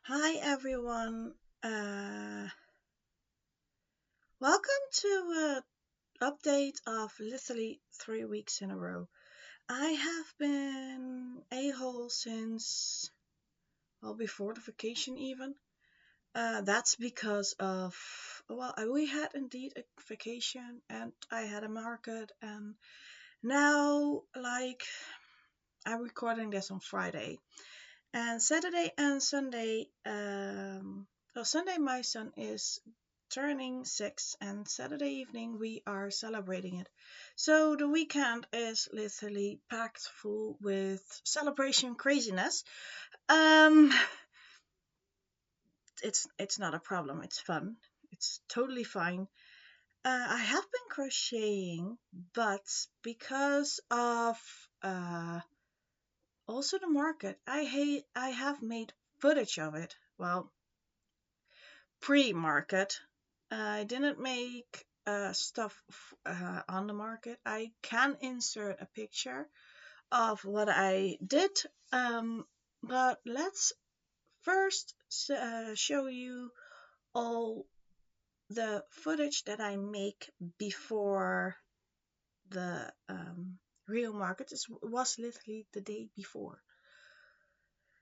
Hi everyone. Uh, Welcome to an update of literally 3 weeks in a row. I have been a-hole since before the vacation even. That's because of we had indeed a vacation and I had a market, and now I'm recording this on Friday. And Saturday and Sunday, Sunday my son is turning 6, and Saturday evening we are celebrating it. So the weekend is literally packed full with celebration craziness. Um, it's not a problem. It's fun. It's totally fine. I have been crocheting, but because of also the market, I have made footage of it. Well, pre-market. I didn't make stuff on the market. I can insert a picture of what I did, um, but let's first show you all the footage that I make before the real market. It was literally the day before.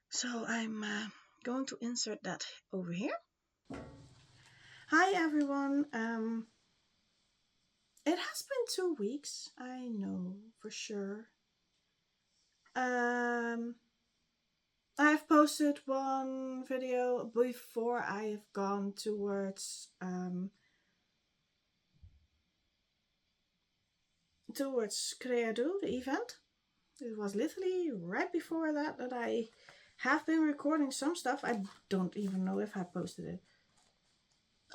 So I'm going to insert that over here. Hi everyone. It has been 2 weeks, I know for sure. Um, I've posted one video before I've gone towards kreadoe, the event. It was literally right before that I have been recording some stuff. I don't even know if I posted it.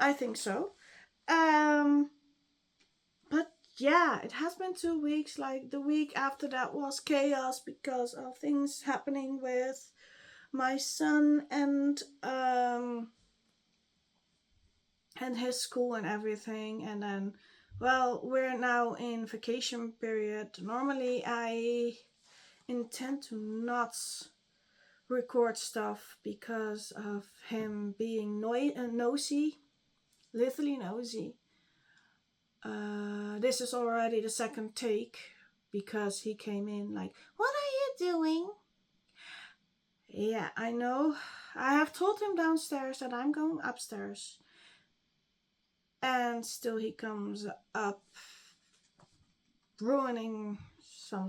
I think so. Um, but yeah, it has been 2 weeks. Like the week after that was chaos because of things happening with my son and his school and everything. And then, well, we're now in vacation period. Normally I intend to not record stuff because of him being nosy, literally nosy. This is already the second take because he came in like, "What are you doing?" Yeah, I know. I have told him downstairs that I'm going upstairs, and still he comes up, ruining some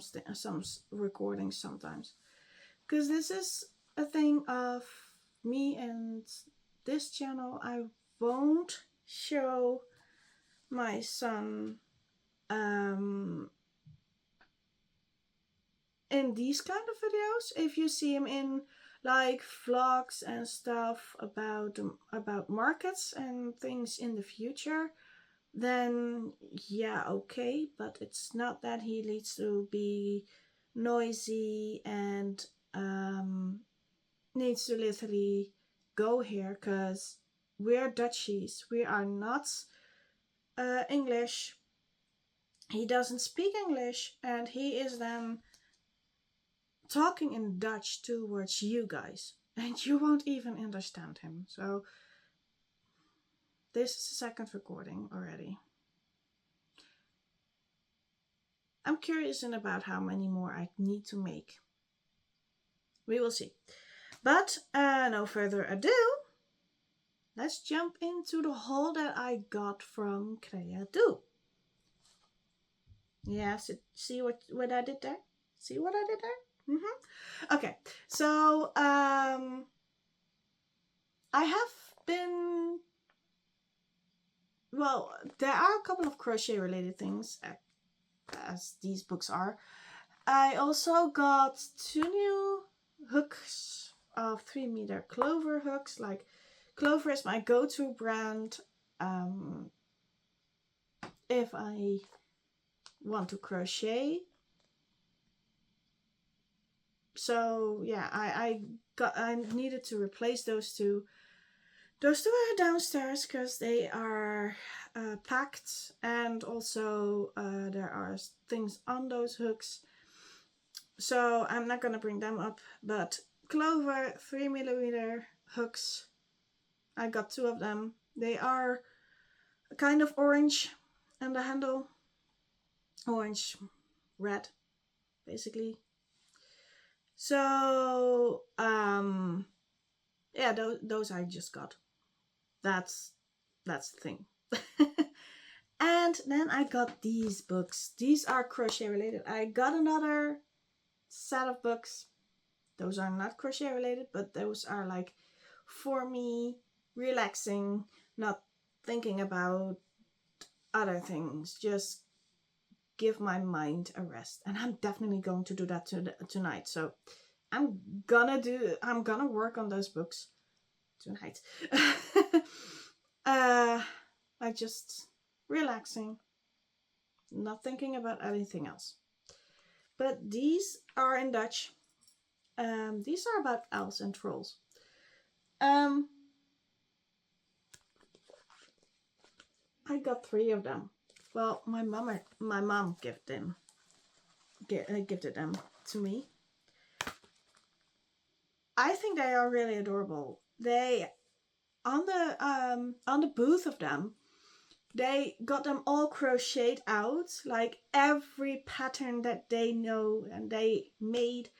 recordings sometimes. Because this is a thing of me and this channel. I won't show my son in these kind of videos. If you see him in like vlogs and stuff about markets and things in the future, then yeah, okay, but it's not that he needs to be noisy and needs to literally go here, because we're Dutchies, we are not English. He doesn't speak English, and he is then talking in Dutch towards you guys, and you won't even understand him. So this is the second recording already. I'm curious about how many more I need to make. We will see. But no further ado, let's jump into the haul that I got from kreadoe. Yes, see what I did there? See what I did there? Okay, so I have been, well, there are a couple of crochet related things, as these books are. I also got 2 new hooks of 3-meter Clover hooks. Like, Clover is my go-to brand if I want to crochet. So yeah, I needed to replace those two. Those two are downstairs because they are packed, and also there are things on those hooks. So I'm not gonna bring them up, but Clover 3mm hooks. I got 2 of them. They are a kind of orange, and the handle orange, red, basically. So yeah, those I just got. That's the thing. And then I got these books. These are crochet related. I got another set of books. Those are not crochet related, but those are like for me, relaxing, not thinking about other things, just give my mind a rest. And I'm definitely going to do that tonight. So I'm gonna work on those books tonight. I just relaxing, not thinking about anything else. But these are in Dutch. These are about elves and trolls. I got 3 of them. Well, my mom gifted them to me. I think they are really adorable. They on the booth of them, they got them all crocheted out, like every pattern that they know and they made.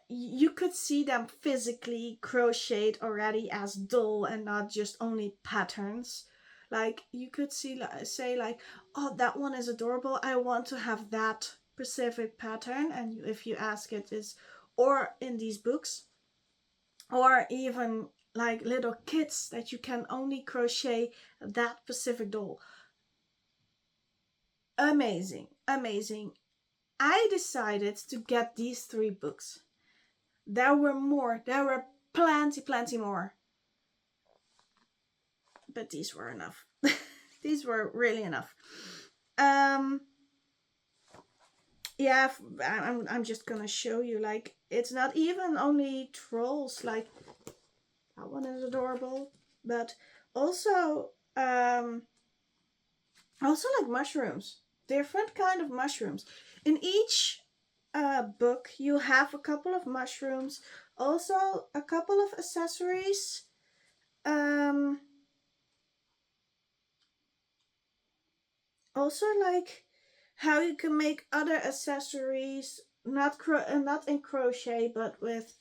You could see them physically crocheted already as doll and not just only patterns. Like you could say like, oh, that one is adorable, I want to have that specific pattern. And if you ask it is, or in these books, or even like little kits that you can only crochet that specific doll. Amazing. I decided to get these 3 books. There were more. There were plenty more. But these were enough. These were really enough. Yeah, I'm just gonna show you. Like, it's not even only trolls. Like, that one is adorable. But also like mushrooms. Different kind of mushrooms. In each book, you have a couple of mushrooms. Also, a couple of accessories. Also, like how you can make other accessories, not in crochet, but with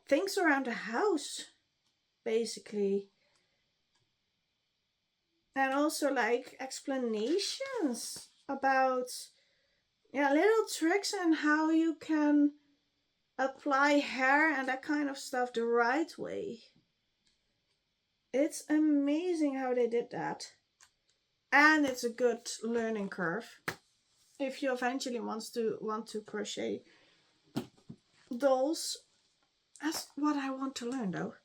things around the house, basically. And also like explanations about little tricks and how you can apply hair and that kind of stuff the right way. It's amazing how they did that. And it's a good learning curve if you eventually want to crochet dolls. That's what I want to learn though.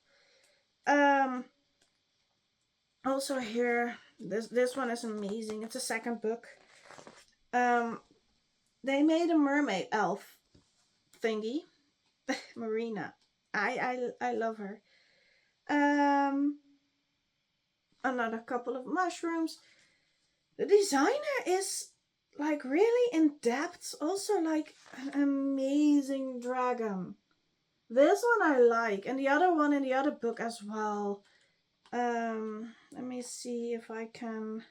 Also here, this one is amazing. It's a second book. They made a mermaid elf thingy. Marina. I love her. Another couple of mushrooms. The designer is like really in depth. Also like an amazing dragon. This one I like, and the other one in the other book as well. Let me see if I can.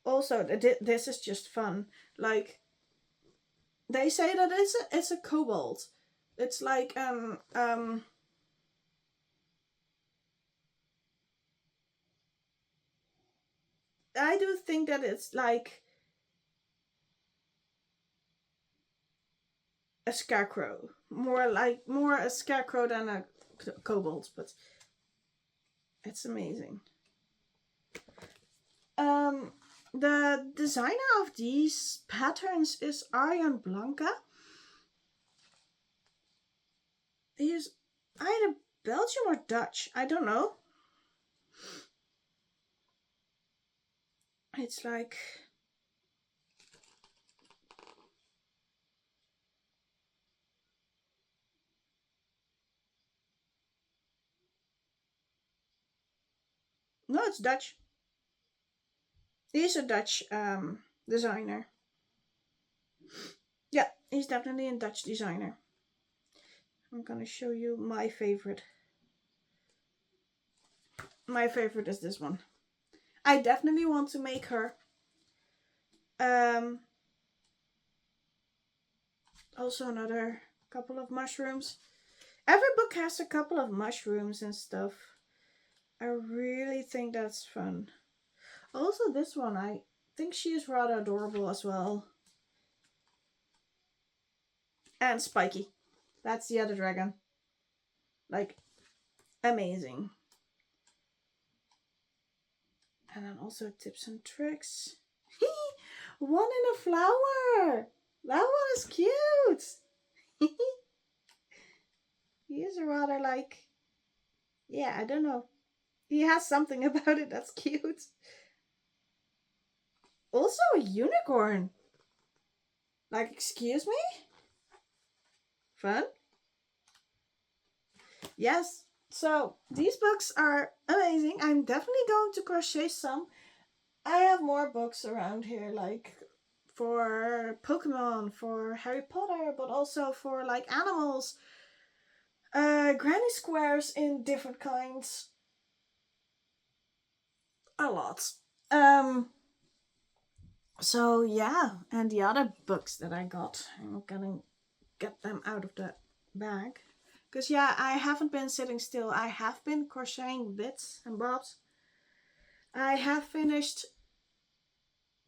Also, this is just fun. Like, they say that it's a kobold. It's like I do think that it's like a scarecrow, more a scarecrow than a kobold, but it's amazing. The designer of these patterns is Arjan Blanca. He's either Belgium or Dutch, I don't know. It's like no, it's Dutch. He's a Dutch designer. Yeah, he's definitely a Dutch designer. I'm gonna show you my favorite. My favorite is this one. I definitely want to make her. Also another couple of mushrooms. Every book has a couple of mushrooms and stuff. I really think that's fun. Also this one, I think she is rather adorable as well. And Spiky. That's the other dragon. Like, amazing. And then also tips and tricks. One in a flower. That one is cute. He is rather like, yeah, I don't know. He has something about it that's cute. Also a unicorn. Like, excuse me? Fun? Yes. So, these books are amazing. I'm definitely going to crochet some. I have more books around here, like for Pokemon, for Harry Potter, but also for like animals. Granny squares in different kinds. A lot. So yeah, and the other books that I got, I'm gonna get them out of the bag. Because yeah, I haven't been sitting still. I have been crocheting bits and bobs. I have finished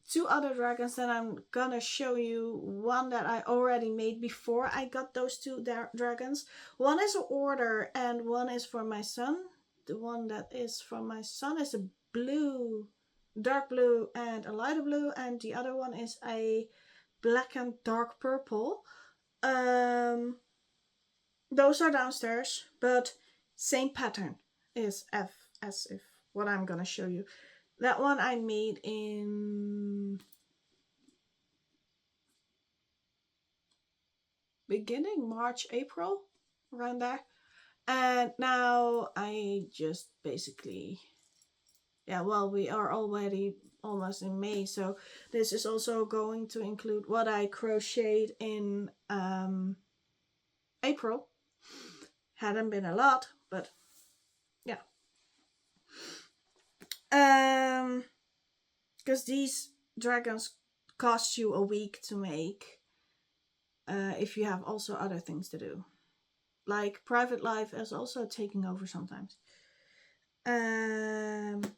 two other dragons that I'm gonna show you. One that I already made before I got those two dragons. One is an order and one is for my son. The one that is for my son is a blue, dark blue and a lighter blue, and the other one is a black and dark purple. Those are downstairs, but same pattern is as if what I'm gonna show you. That one I made in beginning March, April, around there. And now I just basically, yeah, well, we are already almost in May, so this is also going to include what I crocheted in April. Hadn't been a lot, but yeah. Because these dragons cost you a week to make if you have also other things to do. Like private life is also taking over sometimes. And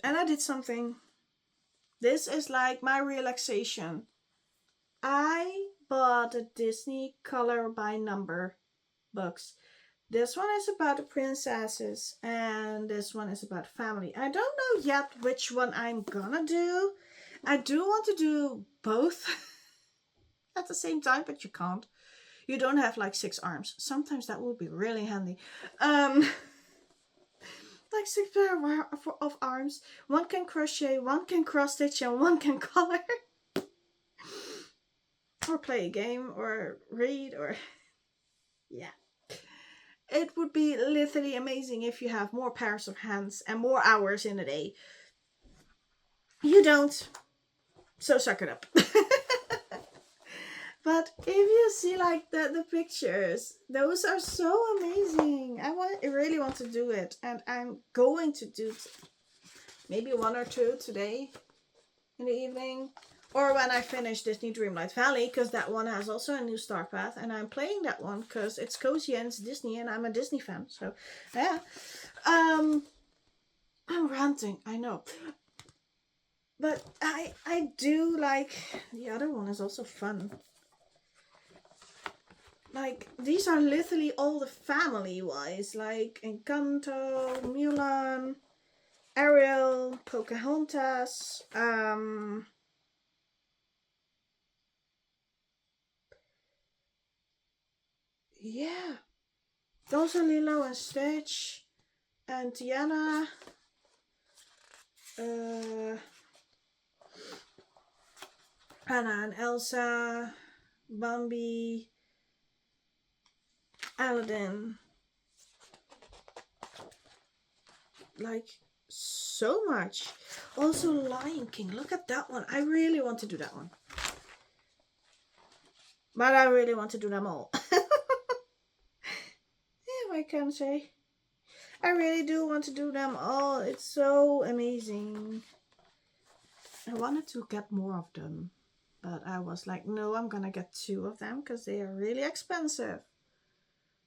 I did something. This is like my relaxation. I bought a Disney color by number books. This one is about the princesses and this one is about family. I don't know yet which one I'm gonna do. I do want to do both at the same time, but you can't. You don't have like 6 arms. Sometimes that would be really handy. Like 6 pair of arms. One can crochet, one can cross stitch, and one can color. Or play a game, or read, or yeah. It would be literally amazing if you have more pairs of hands and more hours in a day. You don't, so suck it up. But if you see like the pictures, those are so amazing. I really want to do it, and I'm going to do maybe 1 or 2 today in the evening, or when I finish Disney Dreamlight Valley, because that one has also a new start path, and I'm playing that one because it's cozy and it's Disney, and I'm a Disney fan. So yeah, I'm ranting, I know. But I do like the other one is also fun. Like, these are literally all the family-wise, like Encanto, Mulan, Ariel, Pocahontas, yeah. Also Lilo and Stitch, and Tiana, Anna and Elsa, Bambi, Aladdin. Like, so much. Also Lion King. Look at that one. I really want to do that one. But I really want to do them all. I can say. I really do want to do them all. It's so amazing. I wanted to get more of them, but I was like, no, I'm gonna get 2 of them because they are really expensive.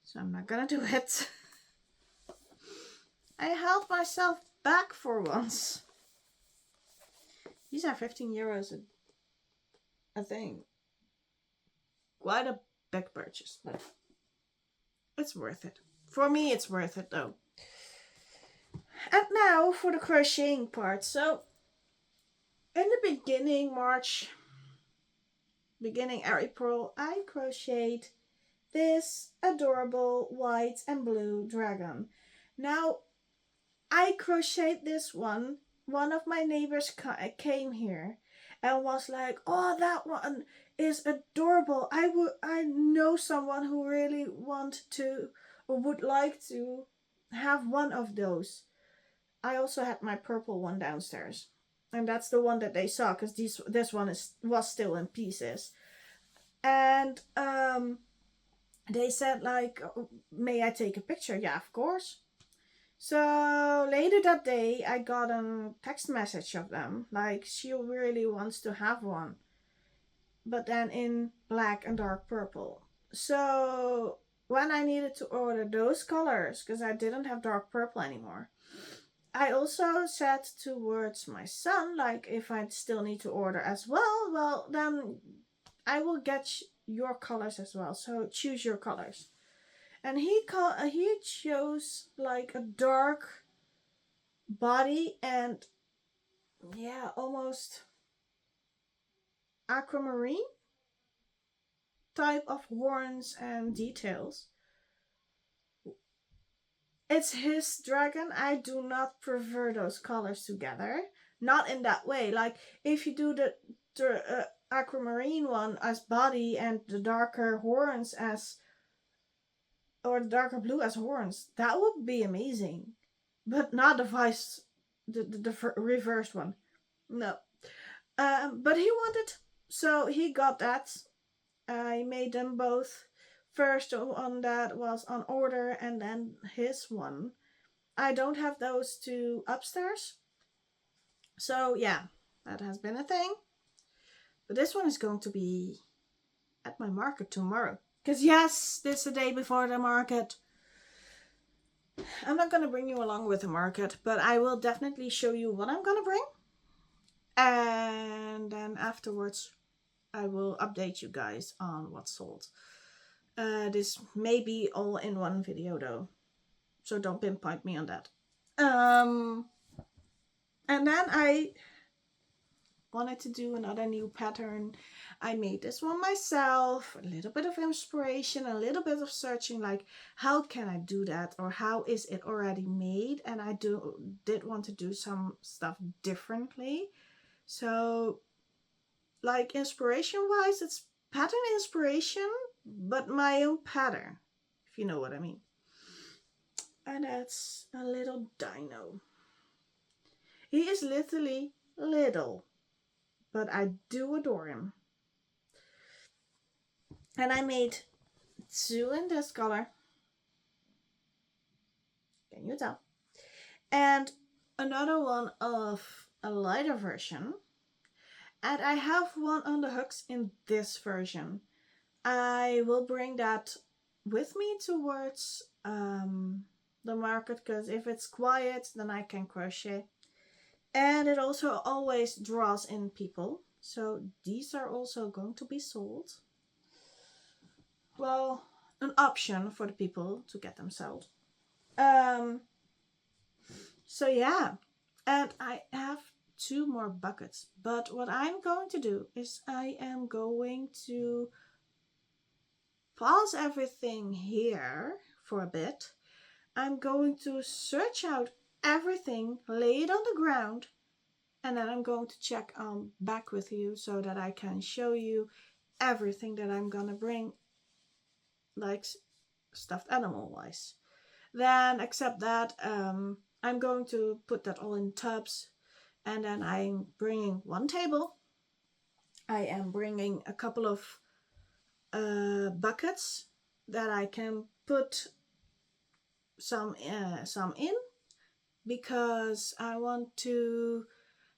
So I'm not gonna do it. I held myself back for once. These are 15 euros a thing. Quite a big purchase, but it's worth it. For me, it's worth it though. And now for the crocheting part. So, in the beginning April, I crocheted this adorable white and blue dragon. Now, I crocheted this one. One of my neighbors came here and was like, "Oh, that one is adorable. I know someone who really want to or would like to have one of those." I also had my purple one downstairs, and that's the one that they saw because this one was still in pieces. And they said like, "May I take a picture?" Yeah, of course. So later that day, I got a text message of them, like she really wants to have one, but then in black and dark purple. So when I needed to order those colors, because I didn't have dark purple anymore, I also said towards my son, like if I still need to order as well, then I will get your colors as well. So choose your colors. And he chose like a dark body and yeah, almost aquamarine type of horns and details. It's his dragon. I do not prefer those colors together. Not in that way. Like if you do the aquamarine one as body and the darker horns as, or the darker blue as horns, that would be amazing. But not the reversed one. No. But he wanted, so he got that. I made them both. First one that was on order, and then his one. I don't have those 2 upstairs. So yeah, that has been a thing. But this one is going to be at my market tomorrow. Because yes, this is the day before the market. I'm not going to bring you along with the market, but I will definitely show you what I'm going to bring. And then afterwards, I will update you guys on what's sold. This may be all in one video though, so don't pinpoint me on that. And then I wanted to do another new pattern. I made this one myself, a little bit of inspiration, a little bit of searching, like how can I do that, or how is it already made? And I did want to do some stuff differently. So like inspiration wise, it's pattern inspiration, but my own pattern, if you know what I mean. And that's a little dino. He is literally little, but I do adore him. And I made 2 in this color. Can you tell? And another one of a lighter version. And I have one on the hooks in this version. I will bring that with me towards the market, because if it's quiet, then I can crochet. And it also always draws in people. So these are also going to be sold. Well, an option for the people to get themselves. So yeah, and I have 2 more buckets, but what I'm going to do is I am going to pause everything here for a bit. I'm going to search out everything, lay it on the ground, and then I'm going to check back with you so that I can show you everything that I'm gonna bring, like stuffed animal wise. Then except that I'm going to put that all in tubs, and then I'm bringing 1 table. I am bringing a couple of buckets that I can put some in, because I want to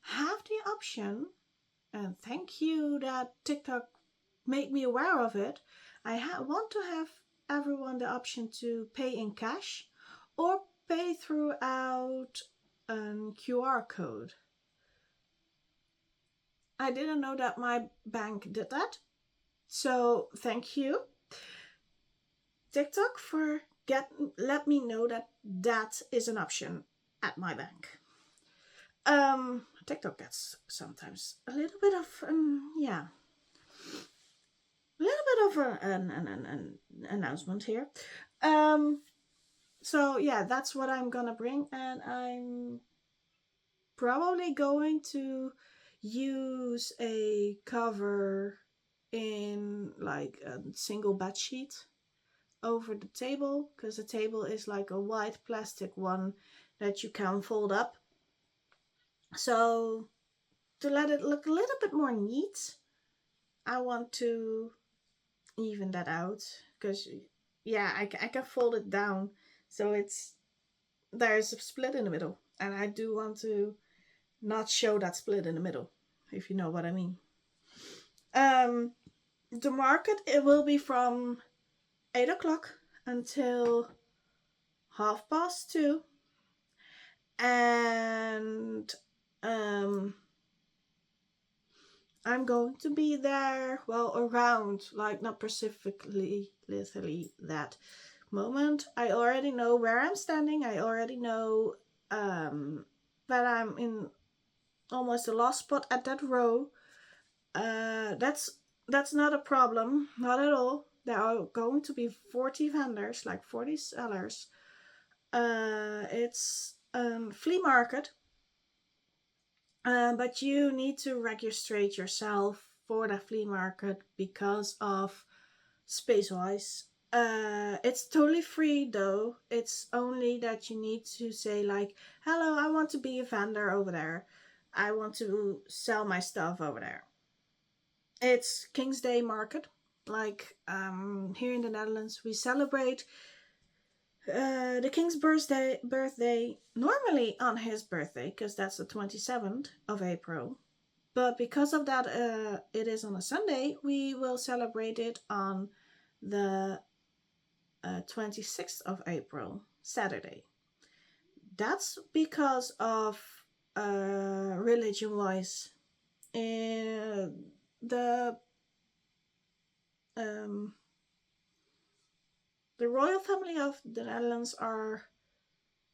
have the option, and thank you that TikTok made me aware of it. Want to have everyone the option to pay in cash or pay throughout a QR code. I didn't know that my bank did that. So thank you, TikTok, for let me know that that is an option at my bank. TikTok gets sometimes a little bit of yeah, a little bit of an announcement here. So yeah, that's what I'm gonna bring, and I'm probably going to use a cover in like a single bed sheet over the table, because the table is like a white plastic one that you can fold up. So to let it look a little bit more neat, I want to even that out, because yeah, I can fold it down so there's a split in the middle, and I do want to not show that split in the middle, if you know what I mean. um the market, it will be from 8 o'clock until 2:30, and I'm going to be there, well, around, like, not specifically literally that moment. I already know where I'm standing. I already know that I'm in almost the last spot at that row. That's not a problem, not at all. There are going to be 40 vendors, like 40 sellers. It's a flea market, but you need to register yourself for the flea market because of space wise. It's totally free though. It's only that you need to say, like, hello, I want to be a vendor over there. I want to sell my stuff over there. It's King's Day market. Like, here in the Netherlands, we celebrate the king's birthday normally on his birthday, because that's the 27th of April. But because of that, it is on a Sunday. We will celebrate it on the 26th of April, Saturday. That's because of religion-wise. The um, the royal family of the Netherlands are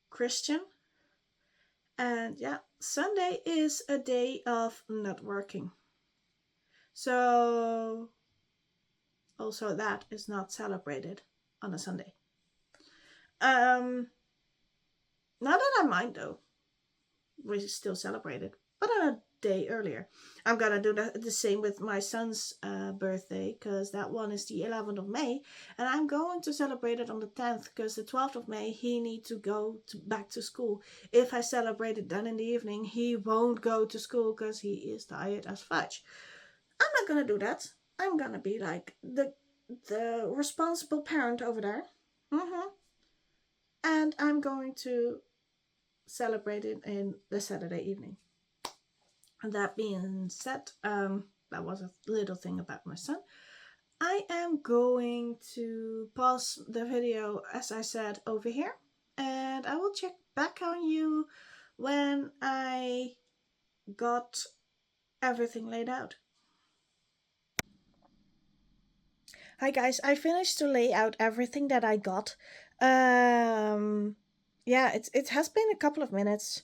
Christian, and yeah, Sunday is a day of not working. So also that is not celebrated on a Sunday. Um, Not that I mind though. We still celebrate it, but on a day earlier. I'm gonna do the same with my son's birthday, because that one is the 11th of May, and I'm going to celebrate it on the 10th, because the 12th of May he needs to go back to school. If I celebrate it then in the evening, he won't go to school because he is tired as fudge. I'm not gonna do that. I'm gonna be like the responsible parent over there. And I'm going to celebrate it in the Saturday evening. And that being said, that was a little thing about my son. I am going to pause the video, as I said, over here, and I will check back on you when I got everything laid out. Hi guys, I finished to lay out everything that I got. Yeah, it has been a couple of minutes,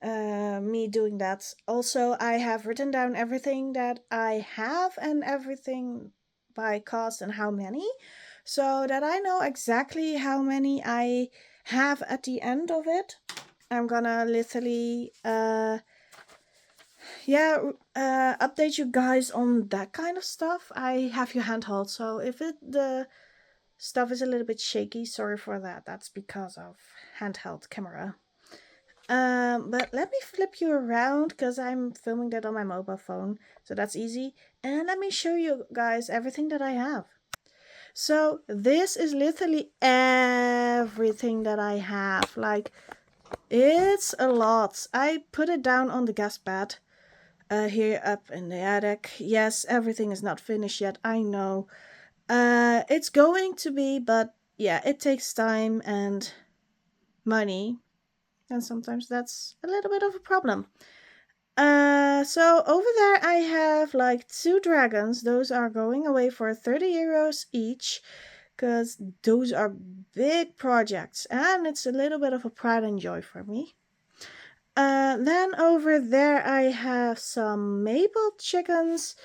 me doing that. Also, I have written down everything that I have and everything by cost and how many, so that I know exactly how many I have at the end of it. I'm gonna literally update you guys on that kind of stuff. I have your handheld, so if the stuff is a little bit shaky, sorry for that. That's because of handheld camera. But let me flip you around, because I'm filming that on my mobile phone, so that's easy. And let me show you guys everything that I have. So this is literally everything that I have. Like, it's a lot. I put it down on the gas bed here up in the attic. Yes, everything is not finished yet, I know. It's going to be, but yeah, it takes time and money, and sometimes that's a little bit of a problem. So over there I have like two dragons. Those are going away for 30 euros each, because those are big projects and it's a little bit of a pride and joy for me. Then over there I have some maple chickens,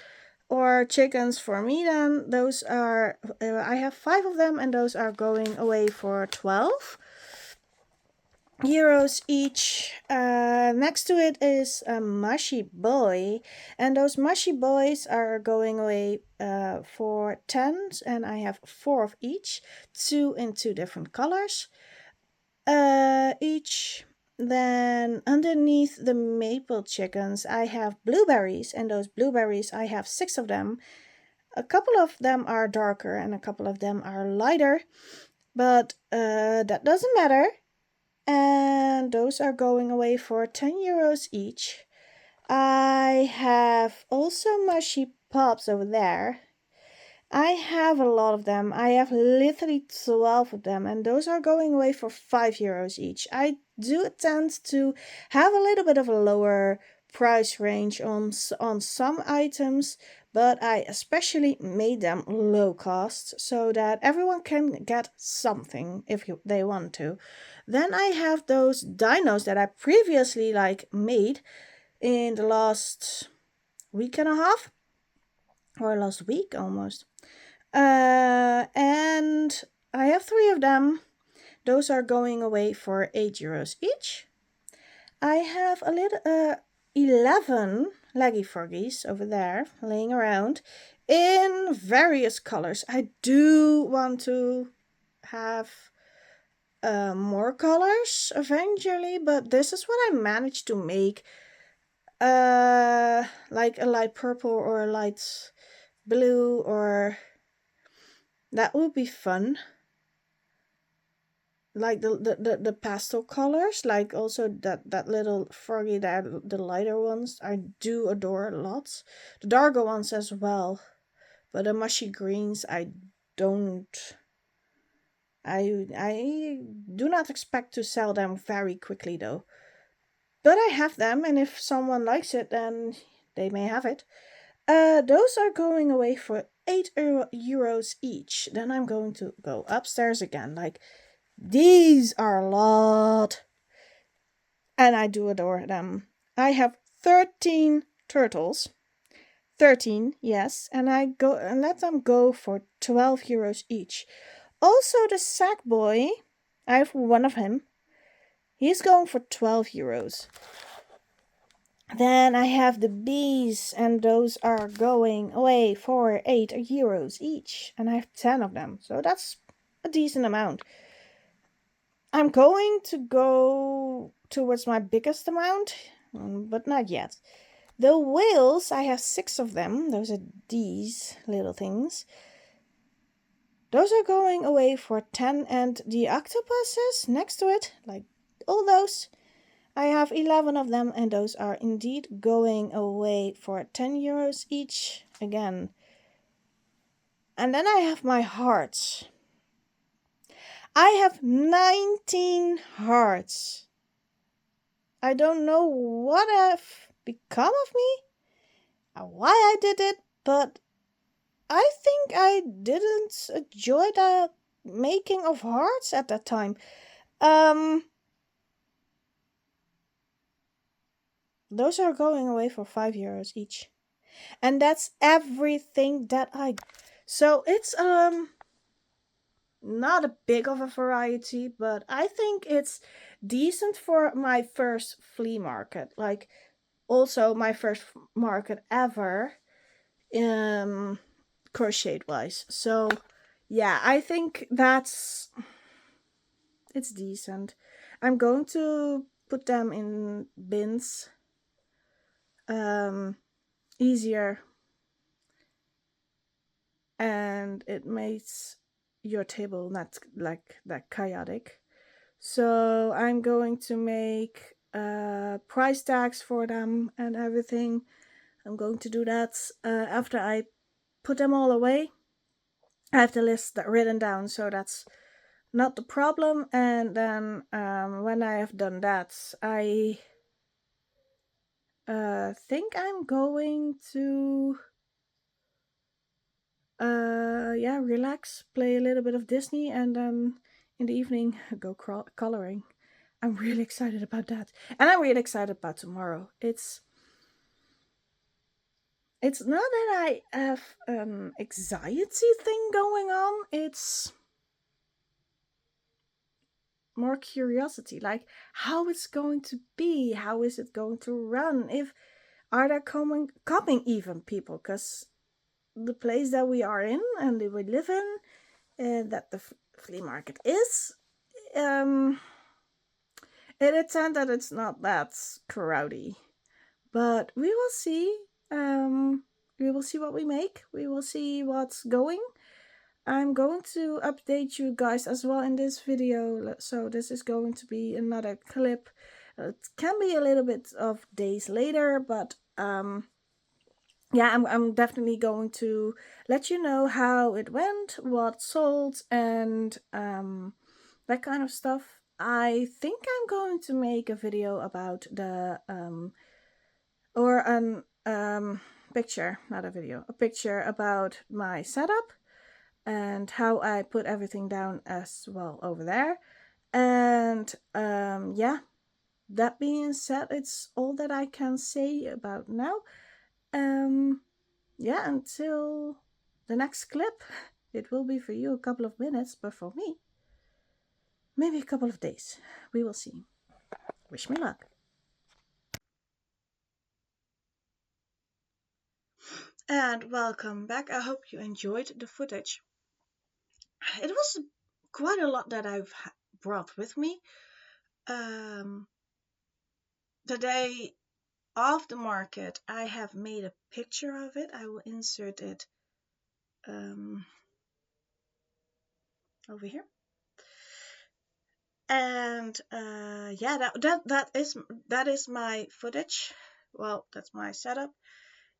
or chickens for me. Then those are, I have 5 of them, and those are going away for 12 euros each. Next to it is a mushy boy, and those mushy boys are going away for 10, and I have 4 of each, 2 in 2 different colors each. Then underneath the maple chickens I have blueberries, and those blueberries I have 6 of them. A couple of them are darker and a couple of them are lighter, but that doesn't matter. And those are going away for 10 euros each. I have also mushy pops over there. I have a lot of them. I have literally 12 of them, and those are going away for 5 euros each. I do tend to have a little bit of a lower price range on some items, but I especially made them low cost so that everyone can get something if they want to. Then I have those dinos that I previously like made in the last week and a half, or last week almost. And I have 3 of them. Those are going away for 8 euros each. I have a little 11 leggy froggies over there laying around in various colors. I do want to have more colors eventually, but this is what I managed to make. Like a light purple or a light blue, or that would be fun. Like the pastel colors, like also that little froggy, that the lighter ones I do adore lots. The darker ones as well, but the mushy greens I don't. I do not expect to sell them very quickly though. But I have them, and if someone likes it, then they may have it. Those are going away for 8 euros each. Then I'm going to go upstairs again. Like, these are a lot, and I do adore them. I have 13 turtles. 13, yes, and I go and let them go for 12 euros each. Also, the sack boy, I have one of him. He's going for 12 euros. Then I have the bees, and those are going away for 8 euros each. And I have 10 of them, so that's a decent amount. I'm going to go towards my biggest amount, but not yet. The whales, I have 6 of them. Those are these little things. Those are going away for 10, and the octopuses next to it, like all those, I have 11 of them, and those are indeed going away for 10 euros each again. And then I have my hearts. I have 19 hearts. I don't know what have become of me, or why I did it, but I think I didn't enjoy the making of hearts at that time. Those are going away for 5 euros each. And that's everything that I... So it's not a big of a variety, but I think it's decent for my first flea market. Like, also my first market ever, crochet wise. So yeah, I think it's decent. I'm going to put them in bins. Easier, and it makes your table not like that chaotic. So I'm going to make price tags for them and everything. I'm going to do that after I put them all away. I have the list written down, so that's not the problem. And then when I have done that, I think I'm going to yeah, relax, play a little bit of Disney, and then in the evening go coloring. I'm really excited about that, and I'm really excited about tomorrow. It's not that I have an anxiety thing going on. It's more curiosity, like how it's going to be, how is it going to run, if are there coming even people, because the place that we are in and that we live in, that the flea market is, um it is said that it's not that crowdy, but we will see. We will see what we make, we will see what's going. I'm going to update you guys as well in this video, so this is going to be another clip. It can be a little bit of days later, but yeah, I'm definitely going to let you know how it went, what sold, and that kind of stuff. I think I'm going to make a video about the or an picture, not a video, a picture about my setup and how I put everything down as well over there. And yeah, that being said, it's all that I can say about now. Um, yeah, until the next clip, it will be for you a couple of minutes, but for me, maybe a couple of days. We will see. Wish me luck. And welcome back. I hope you enjoyed the footage. It was quite a lot that I've brought with me. Um, the day of the market, I have made a picture of it. I will insert it um, over here. And yeah, that is my footage. Well, that's my setup.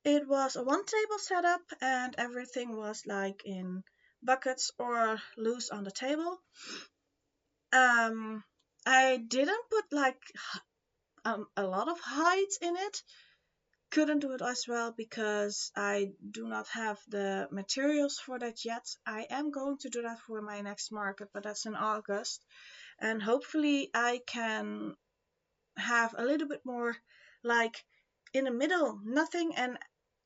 It was a one table setup, and everything was like in buckets or loose on the table. Um, I didn't put like a lot of height in it. Couldn't do it as well because I do not have the materials for that yet. I am going to do that for my next market, but that's in August. And hopefully I can have a little bit more like in the middle, nothing, and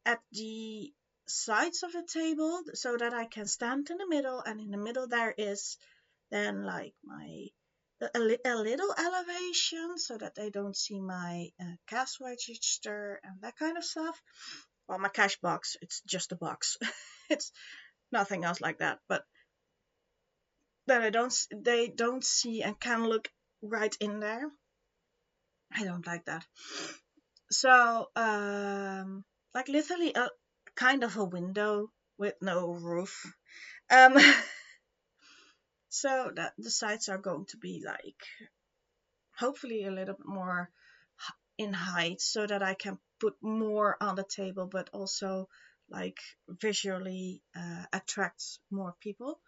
at the sides of the table so that I can stand in the middle, and in the middle there is then like my a little elevation so that they don't see my cash register and that kind of stuff. Well, my cash box, it's just a box. It's nothing else like that. But then they don't see and can look right in there. I don't like that. So, like literally a kind of a window with no roof. Um, so that the sides are going to be like hopefully a little bit more in height so that I can put more on the table, but also like visually attracts more people.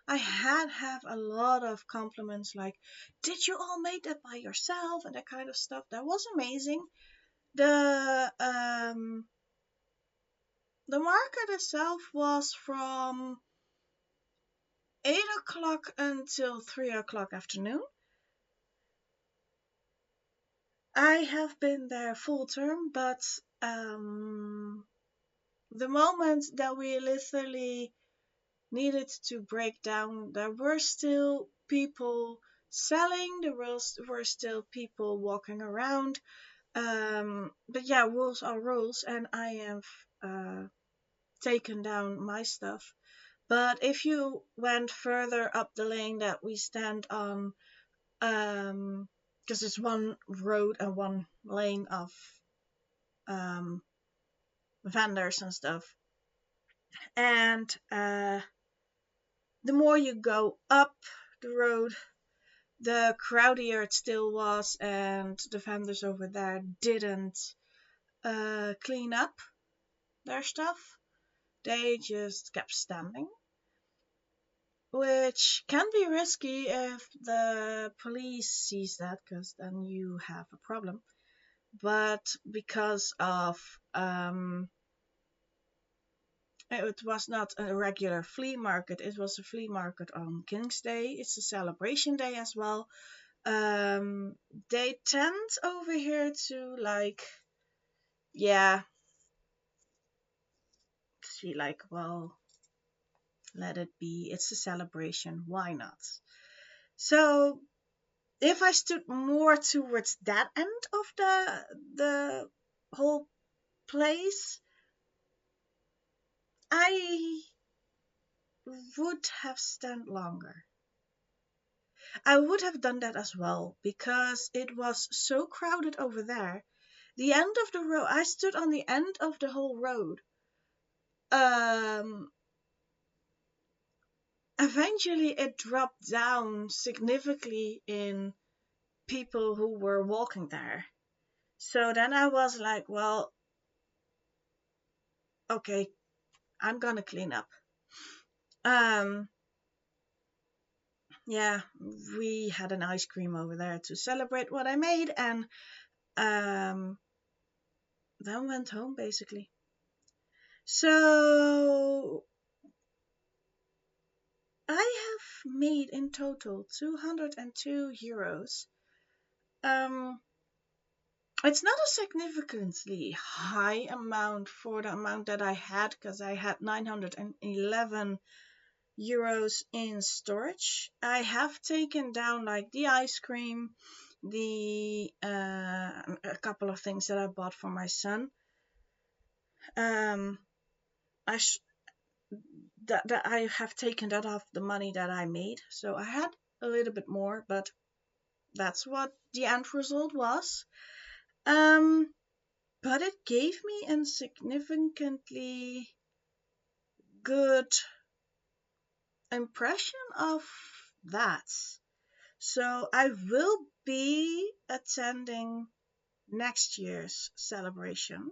I have a lot of compliments like, "Did you all make that by yourself?" and that kind of stuff. That was amazing. The market itself was from 8 o'clock until 3 o'clock afternoon. I have been there full term, but the moment that we literally needed to break down, there were still people selling, were still people walking around. But yeah, rules are rules, and I have taken down my stuff. But if you went further up the lane that we stand on, because it's one road and one lane of um, vendors and stuff, and the more you go up the road, the crowdier it still was, and the vendors over there didn't clean up their stuff. They just kept standing, which can be risky if the police sees that, because then you have a problem. But because of it was not a regular flea market, it was a flea market on King's Day. It's a celebration day as well. They tend over here to like, yeah, see, like, well, let it be. It's a celebration. Why not? So if I stood more towards that end of the whole place, I would have stand longer. I would have done that as well because it was so crowded over there. The end of the road, I stood on the end of the whole road. Um, Eventually it dropped down significantly in people who were walking there. So then I was like, well, okay, I'm gonna clean up. Um, yeah, we had an ice cream over there to celebrate what I made, and um, then went home basically. So I have made in total 202 euros. Um, it's not a significantly high amount for the amount that I had, because I had 911 euros in storage. I have taken down like the ice cream, the a couple of things that I bought for my son. Um, I sh- that I have taken that off the money that I made. So I had a little bit more, but that's what the end result was. Um, but it gave me a significantly good impression of that. So I will be attending next year's celebration.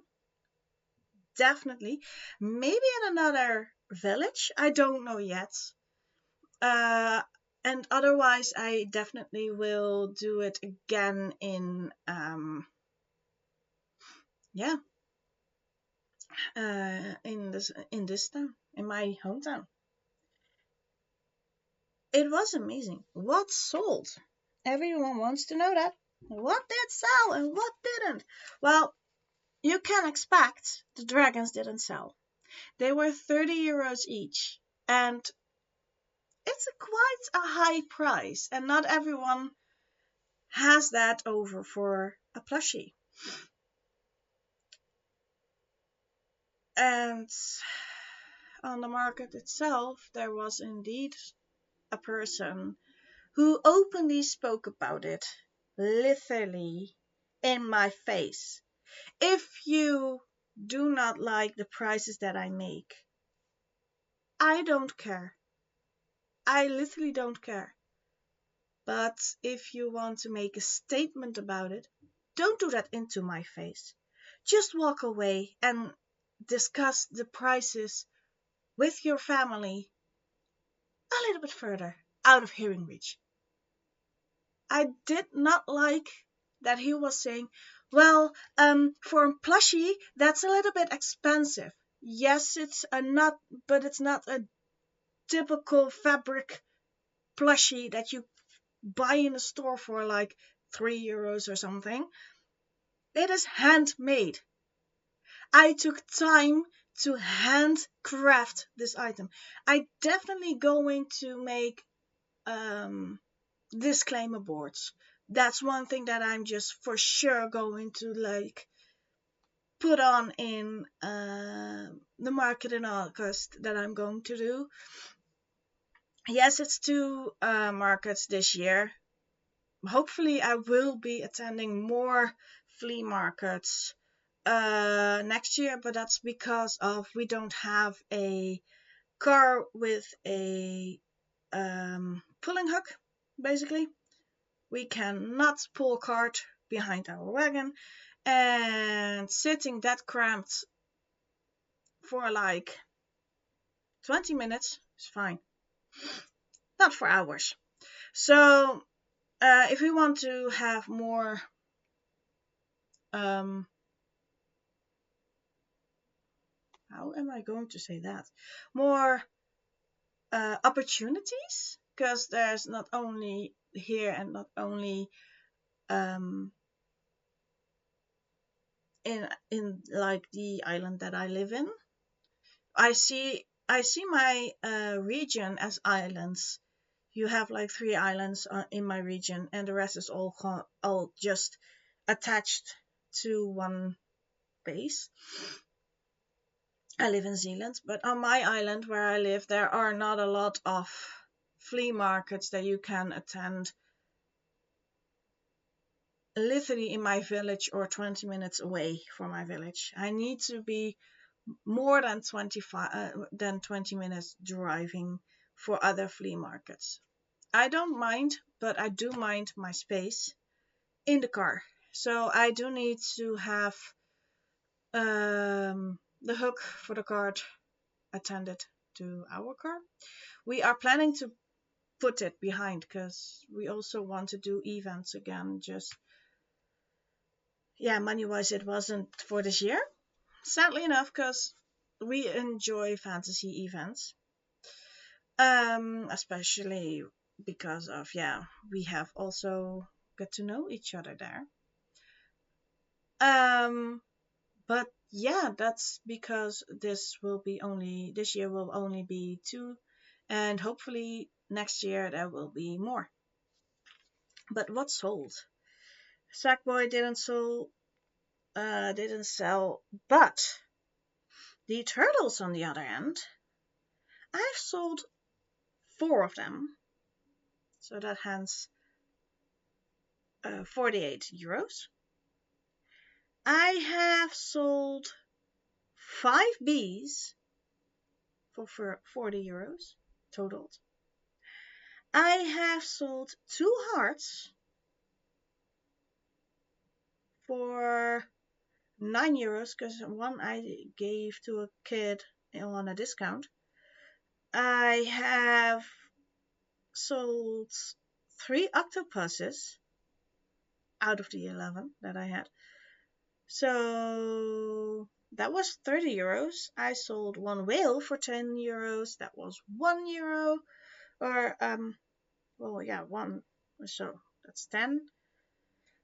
Definitely. Maybe in another village. I don't know yet. Uh, and otherwise, I definitely will do it again in yeah, in this town, in my hometown. It was amazing. What sold? Everyone wants to know that. What did sell and what didn't? Well, you can expect the dragons didn't sell. They were 30 euros each, and it's quite a high price, and not everyone has that over for a plushie. And on the market itself, there was indeed a person who openly spoke about it, literally in my face. If you do not like the prices that I make, I don't care. I literally don't care. But if you want to make a statement about it, don't do that into my face. Just walk away and discuss the prices with your family a little bit further, out of hearing reach. I did not like that he was saying, well, for a plushie, that's a little bit expensive. Yes, but it's not a typical fabric plushie that you buy in a store for like 3 euros or something. It is handmade. I took time to handcraft this item. I definitely going to make disclaimer boards. That's one thing that I'm just for sure going to like put on in the market in August that I'm going to do. Yes, it's two markets this year. Hopefully I will be attending more flea markets next year, but that's because of we don't have a car with a pulling hook, basically. We cannot pull a cart behind our wagon, and sitting that cramped for like 20 minutes is fine, not for hours. So if we want to have more how am I going to say that, more opportunities, because there's not only here and not only um, in like the island that I live in. I see my region as islands. You have like 3 islands in my region, and the rest is all just attached to one base. I live in Zealand, but on my island where I live, there are not a lot of flea markets that you can attend literally in my village or 20 minutes away from my village. I need to be more than 20 minutes driving for other flea markets. I don't mind, but I do mind my space in the car. So I do need to have the hook for the cart attended to our car. We are planning to put it behind because we also want to do events again. Just, yeah, money wise, it wasn't for this year, sadly enough, because we enjoy fantasy events, especially because of, yeah, we have also got to know each other there. But yeah, that's because this year will only be 2, and hopefully next year there will be more. But what sold? Sackboy didn't sell, but the turtles on the other end, I've sold 4 of them, so that hence 48 euros. I have sold 5 bees for 40 euros totaled. I have sold 2 hearts for 9 euros because one I gave to a kid on a discount. I have sold 3 octopuses out of the 11 that I had. So that was 30 euros. I sold 1 whale for 10 euros. That was 1 euro. Or, well, yeah, 1. So that's 10.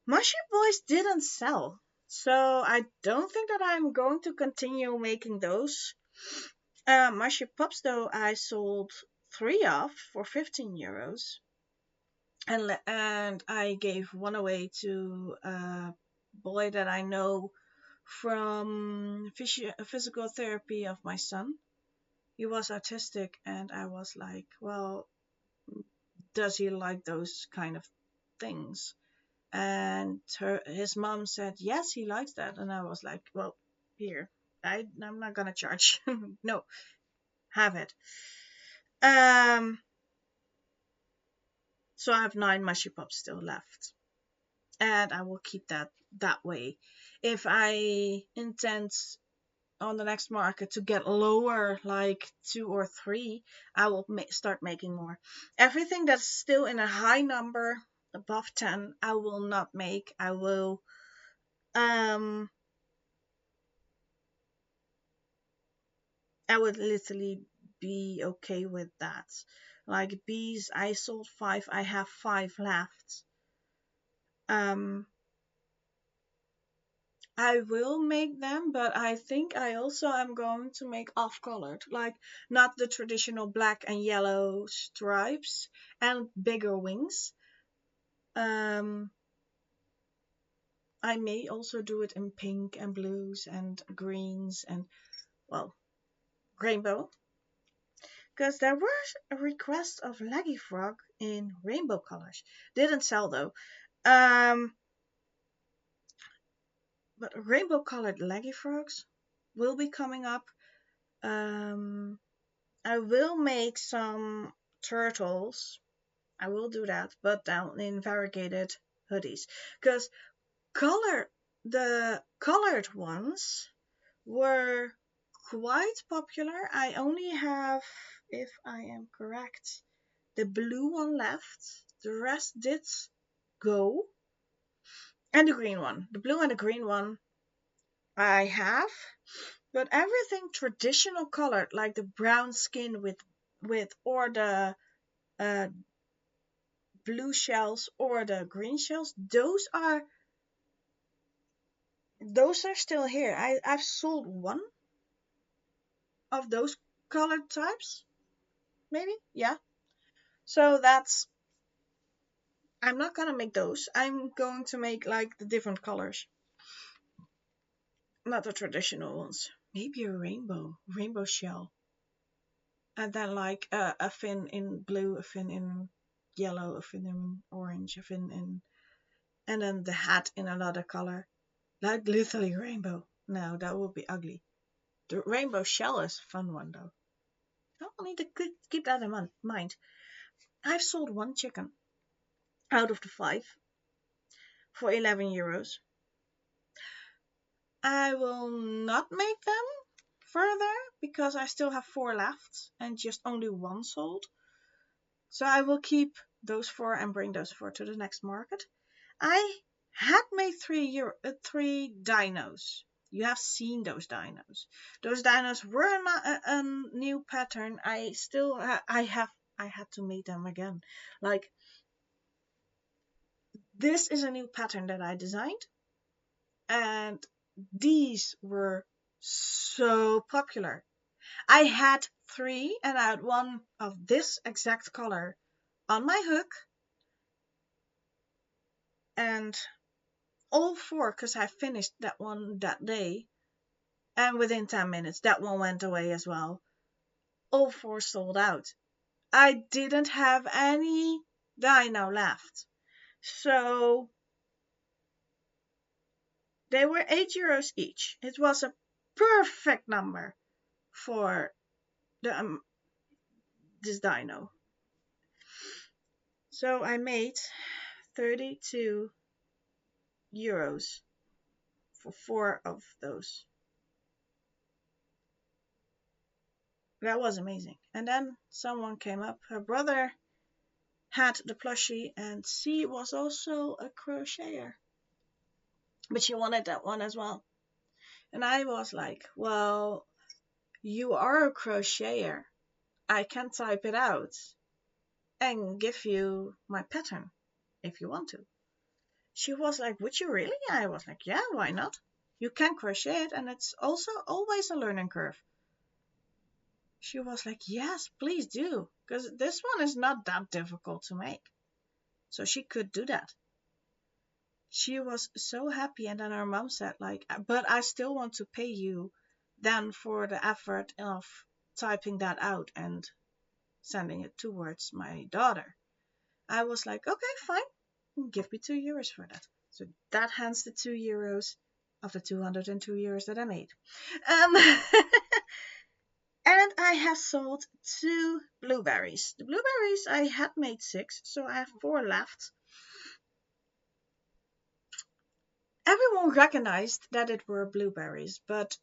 Mushy Boys didn't sell. So I don't think that I'm going to continue making those. Mushy Pops, though, I sold 3 of for 15 euros. And I gave 1 away to a boy that I know from physical therapy of my son. He was autistic, and I was like, well, does he like those kind of things? And his mom said, yes, he likes that. And I was like, well, here, I'm not gonna charge. No, have it. So I have 9 mushy pops still left, and I will keep that way. If I intend on the next market to get lower, like 2 or 3, I will start making more. Everything that's still in a high number above 10, I will not make. I will I would literally be okay with that. Like bees, I sold 5. I have 5 left. I will make them, but I think I also am going to make off-colored, like not the traditional black and yellow stripes and bigger wings. I may also do it in pink and blues and greens and, well, rainbow. Because there was a request of Leggy Frog in rainbow colors. Didn't sell though. But rainbow colored Leggy Frogs will be coming up. I will make some turtles. I will do that, but down in variegated hoodies. Because the colored ones were quite popular. I only have, if I am correct, the blue one left. The rest did go. And the green one. The blue and the green one I have. But everything traditional colored, like the brown skin with or the uh, blue shells or the green shells, those are still here. I've sold one of those colored types, maybe. Yeah. So I'm not gonna make those. I'm going to make like the different colors, not the traditional ones. Maybe a rainbow shell, and then like a fin in blue, a fin in yellow, a fin in orange, a fin in, and then the hat in another color, like literally rainbow. No, that would be ugly. The rainbow shell is a fun one though. I need to keep that in mind. I've sold one chicken out of the 5 for 11 euros. I will not make them further because I still have 4 left and just only one sold. So I will keep those 4 and bring those 4 to the next market. I had made 3 dinos. You have seen those dinos. Those dinos were not a new pattern. I still I had to make them again. Like, this is a new pattern that I designed, and these were so popular. I had 3 and I had one of this exact color on my hook, and all 4, because I finished that one that day, and within 10 minutes that one went away as well. All 4 sold out. I didn't have any dino left. So they were 8 euros each. It was a perfect number for the this dino. So I made 32 euros for 4 of those. That was amazing. And then someone came up. Her brother had the plushie, and she was also a crocheter, but she wanted that one as well. And I was like, well, you are a crocheter. I can type it out and give you my pattern if you want to. She was like, would you really? I was like, yeah, why not? You can crochet it, and it's also always a learning curve. She was like, yes, please do, because this one is not that difficult to make. So she could do that. She was so happy, and then her mom said like, but I still want to pay you then for the effort of typing that out and sending it towards my daughter. I was like, okay, fine, give me 2 euros for that. So that hence the 2 euros of the 202 euros that I made. And I have sold 2 blueberries. The blueberries I had made 6, so I have 4 left. Everyone recognized that it were blueberries, but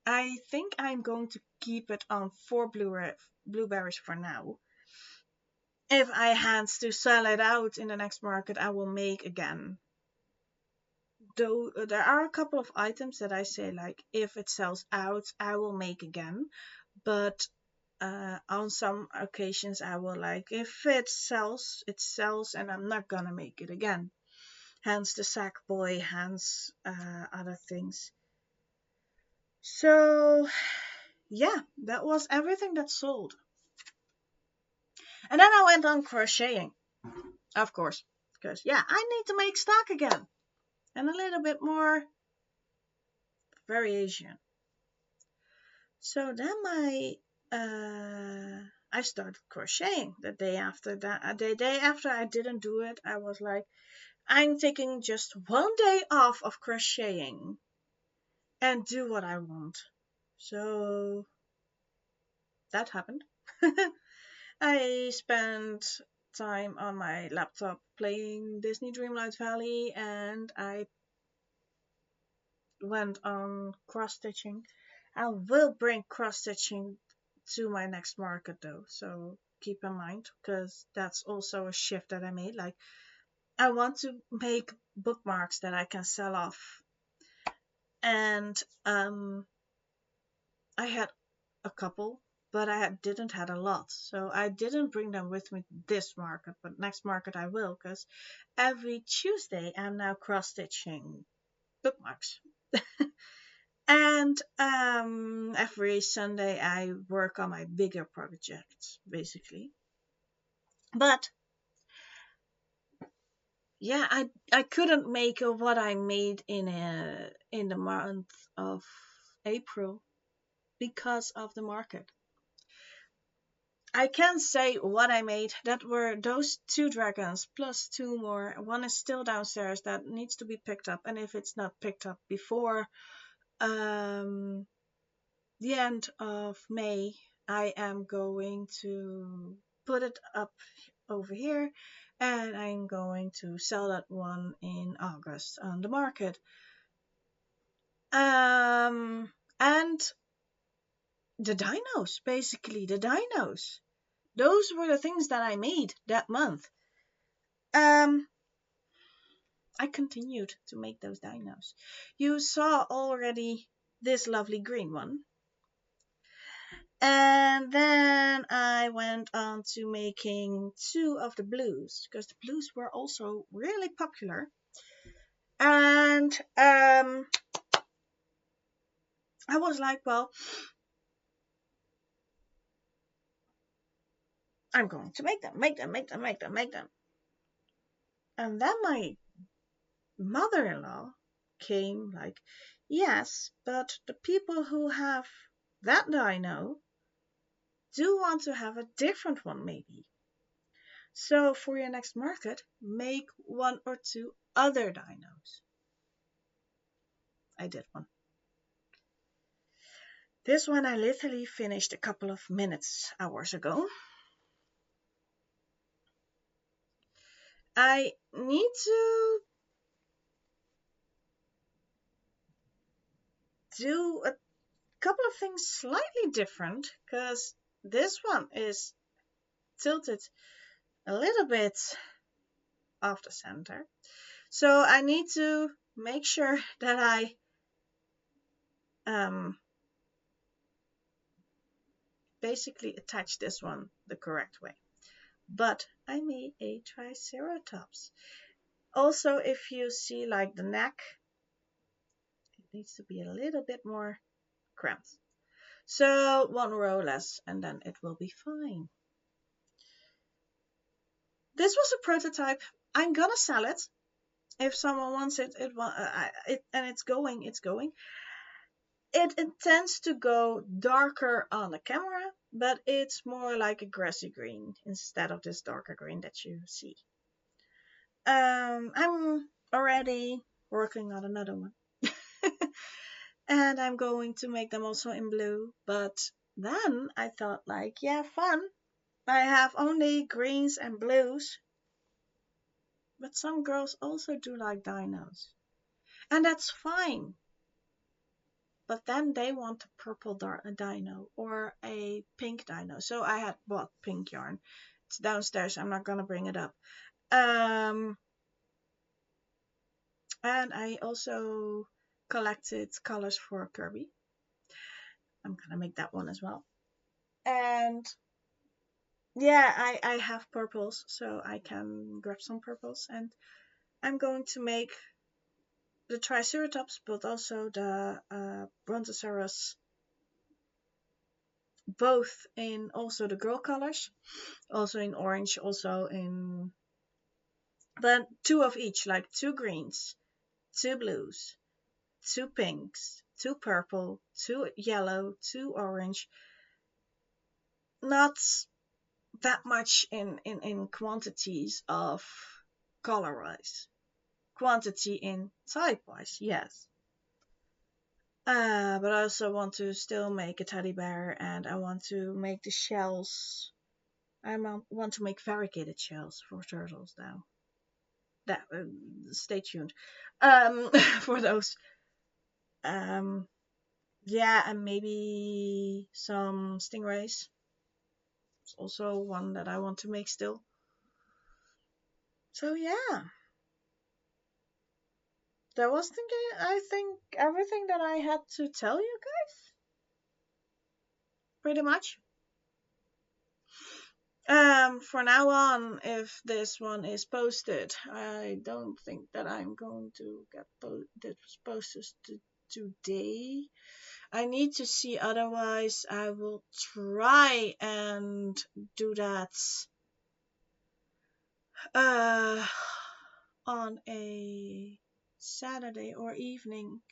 I think I'm going to keep it on 4 blueberries for now. If I had to sell it out in the next market, I will make again. Though there are a couple of items that I say like, if it sells out, I will make again. But on some occasions I will like, if it sells, it sells, and I'm not gonna make it again. Hence the sack boy, hence other things. So yeah, that was everything that sold. And then I went on crocheting, of course, because yeah, I need to make stock again and a little bit more variation. So then I started crocheting the day after that. The day after I didn't do it, I was like, I'm taking just 1 day off of crocheting and do what I want. So that happened. I spent time on my laptop playing Disney Dreamlight Valley, and I went on cross stitching. I will bring cross stitching to my next market though, so keep in mind, because that's also a shift that I made. Like, I want to make bookmarks that I can sell off, and I had a couple, but didn't had a lot, so I didn't bring them with me this market. But next market I will, because every Tuesday I'm now cross stitching bookmarks. And every Sunday I work on my bigger projects, basically. But yeah, I couldn't make what I made in the month of April because of the market. I can say what I made. That were those two dragons plus two more. One is still downstairs that needs to be picked up, and if it's not picked up before um the end of May, I am going to put it up over here, and I'm going to sell that one in August on the market. And the dinos, basically, the dinos. Those were the things that I made that month. Um, I continued to make those dinos. You saw already this lovely green one. And then I went on to making two of the blues, because the blues were also really popular. And I was like, well, I'm going to make them, make them, make them, make them, make them. And then my mother-in-law came like, yes, but the people who have that dino do want to have a different one, maybe. So for your next market, make one or two other dinos. I did one. This one I literally finished a couple of hours ago. I need to do a couple of things slightly different, because this one is tilted a little bit off the center. So I need to make sure that I um, basically attach this one the correct way. But I made a triceratops. Also, if you see like the neck, it needs to be a little bit more cramped. So one row less, and then it will be fine. This was a prototype. I'm gonna sell it. If someone wants it, and it's going, it's going. It intends to go darker on the camera, but it's more like a grassy green instead of this darker green that you see. I'm already working on another one. And I'm going to make them also in blue. But then I thought, like, yeah, fun. I have only greens and blues. But some girls also do like dinos. And that's fine. But then they want a purple dino or a pink dino. So I had bought pink yarn. It's downstairs. I'm not going to bring it up. Um, and I also collected colors for Kirby. I'm going to make that one as well. And yeah, I have purples, so I can grab some purples. And I'm going to make the Triceratops, but also the Brontosaurus, both in also the girl colors, also in orange, also in, but two of each, like two greens, two blues, two pinks, two purple, two yellow, two orange. Not that much in quantities of color wise. Quantity in type wise, yes. But I also want to still make a teddy bear, and I want to make the shells want to make variegated shells for turtles now. That stay tuned for those. Um, yeah, and maybe some stingrays. It's also one that I want to make still. So yeah, that was I think everything that I had to tell you guys, pretty much. For now on, if this one is posted, I don't think that I'm going to get this posted today. I need to see, otherwise I will try and do that uh on a Saturday or evening,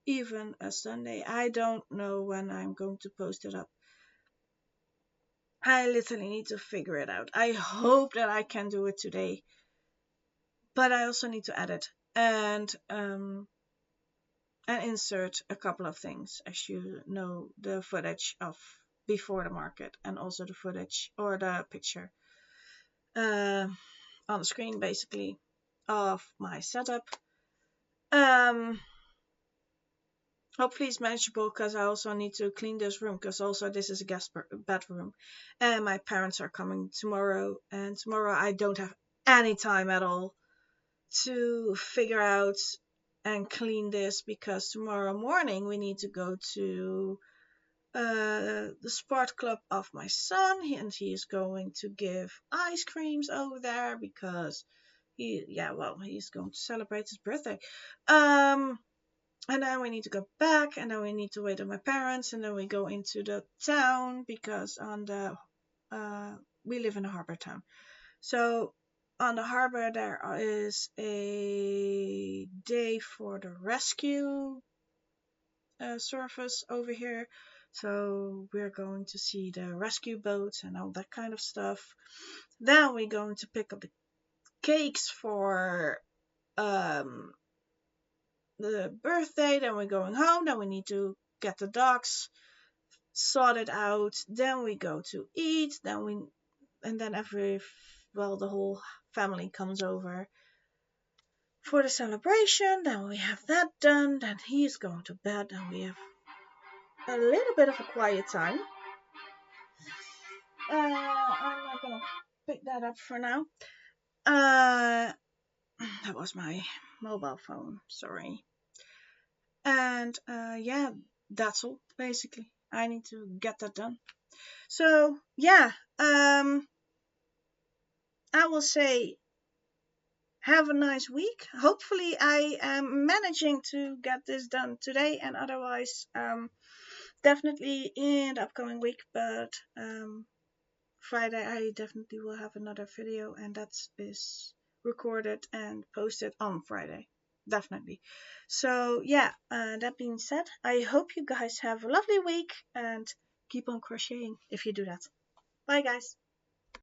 even a Sunday. I don't know when I'm going to post it up. I literally need to figure it out. I hope that I can do it today, but I also need to edit and insert a couple of things, as you know, the footage of before the market and also the footage or the picture uh, on the screen, basically, of my setup. Um, Hopefully it's manageable, because I also need to clean this room, because also this is a guest bedroom and my parents are coming tomorrow, and tomorrow I don't have any time at all to figure out and clean this, because tomorrow morning we need to go to the sport club of my son, and he is going to give ice creams over there, because he's going to celebrate his birthday. And then we need to go back, and then we need to wait on my parents, and then we go into the town, because we live in a harbor town. So on the harbor there is a day for the rescue service over here. So we're going to see the rescue boats and all that kind of stuff. Then we're going to pick up the cakes for the birthday. Then we're going home. Then we need to get the dogs sorted out. Then we go to eat. And then the whole family comes over for the celebration. Then we have that done. Then he's going to bed. Then we have a little bit of a quiet time. I'm not gonna pick that up for now. That was my mobile phone. Sorry. And yeah, that's all basically. I need to get that done. So yeah, I will say have a nice week. Hopefully, I am managing to get this done today, and otherwise, definitely in the upcoming week. But Friday, I definitely will have another video, and that is recorded and posted on Friday. Definitely. So, yeah, that being said, I hope you guys have a lovely week and keep on crocheting if you do that. Bye, guys.